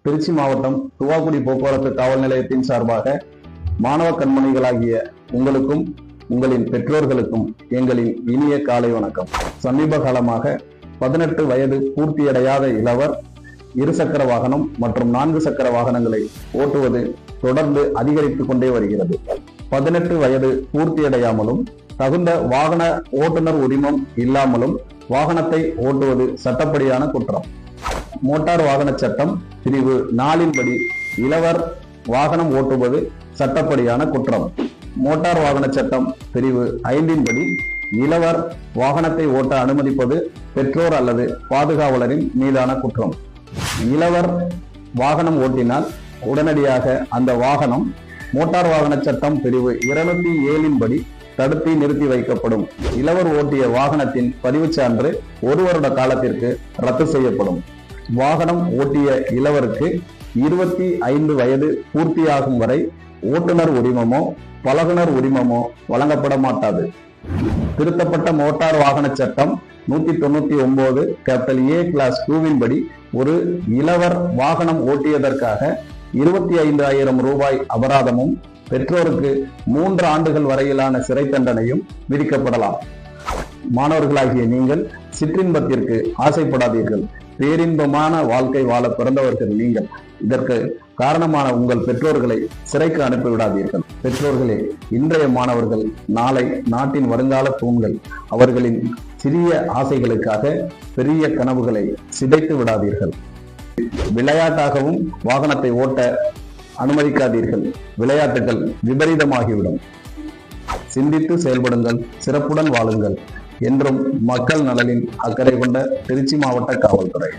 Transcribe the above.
திருச்சி மாவட்டம் துவாக்குடி போக்குவரத்து காவல் நிலையத்தின் சார்பாக மாணவ கண்மணிகளாகிய உங்களுக்கும் உங்களின் பெற்றோர்களுக்கும் எங்களின் இனிய காலை வணக்கம். சமீப காலமாக 18 வயது பூர்த்தியடையாத இளவர் இருசக்கர வாகனம் மற்றும் 4 சக்கர வாகனங்களை ஓட்டுவது தொடர்ந்து அதிகரித்துக் கொண்டே வருகிறது. 18 வயது பூர்த்தியடையாமலும் தகுந்த வாகன ஓட்டுநர் உரிமம் இல்லாமலும் வாகனத்தை ஓட்டுவது சட்டப்படியான குற்றம். மோட்டார் வாகன சட்டம் பிரிவு 4 படி இளவர் வாகனம் ஓட்டுவது சட்டப்படியான குற்றம். மோட்டார் வாகன சட்டம் பிரிவு 5 படி இளவர் வாகனத்தை ஓட்ட அனுமதிப்பது பெற்றோர் அல்லது பாதுகாவலரின் மீதான குற்றம். இளவர் வாகனம் ஓட்டினால் உடனடியாக அந்த வாகனம் மோட்டார் வாகன சட்டம் பிரிவு 207 படி தடுத்து நிறுத்தி வைக்கப்படும். இளவர் ஓட்டிய வாகனத்தின் பதிவுச் சான்று 1 வருட காலத்திற்கு ரத்து செய்யப்படும். வாகனம் ஓட்டிய இளவருக்கு 25 வயது பூர்த்தியாகும் வரை ஓட்டுநர் உரிமமோ பழகுனர் உரிமமோ வழங்கப்பட மாட்டாது. திருத்தப்பட்ட மோட்டார் வாகன சட்டம் 199 A கிளாஸ் 2 படி ஒரு இளவர் வாகனம் ஓட்டியதற்காக 25,000 ரூபாய் அபராதமும் பெற்றோருக்கு 3 ஆண்டுகள் வரையிலான சிறை தண்டனையும் விதிக்கப்படலாம். மாணவர்களாகிய நீங்கள் சிற்றின்பத்திற்கு ஆசைப்படாதீர்கள். பேரின்பமான வாழ்க்கை வாழ பிறந்தவர்கள் நீங்கள். இதற்கு காரணமான உங்கள் பெற்றோர்களை சிறைக்கு அனுப்பிவிடாதீர்கள். பெற்றோர்களே, இன்றைய மாணவர்கள் நாளை நாட்டின் வருங்கால தூண்கள். அவர்களின் சிறிய ஆசைகளுக்காக பெரிய கனவுகளை சிதைத்து விடாதீர்கள். விளையாட்டாகவும் வாகனத்தை ஓட்ட அனுமதிக்காதீர்கள். விளையாட்டுகள் விபரீதமாகிவிடும். சிந்தித்து செயல்படுங்கள், சிறப்புடன் வாழுங்கள். என்றும் மக்கள் நலனில் அக்கறை கொண்ட திருச்சி மாவட்ட காவல்துறை.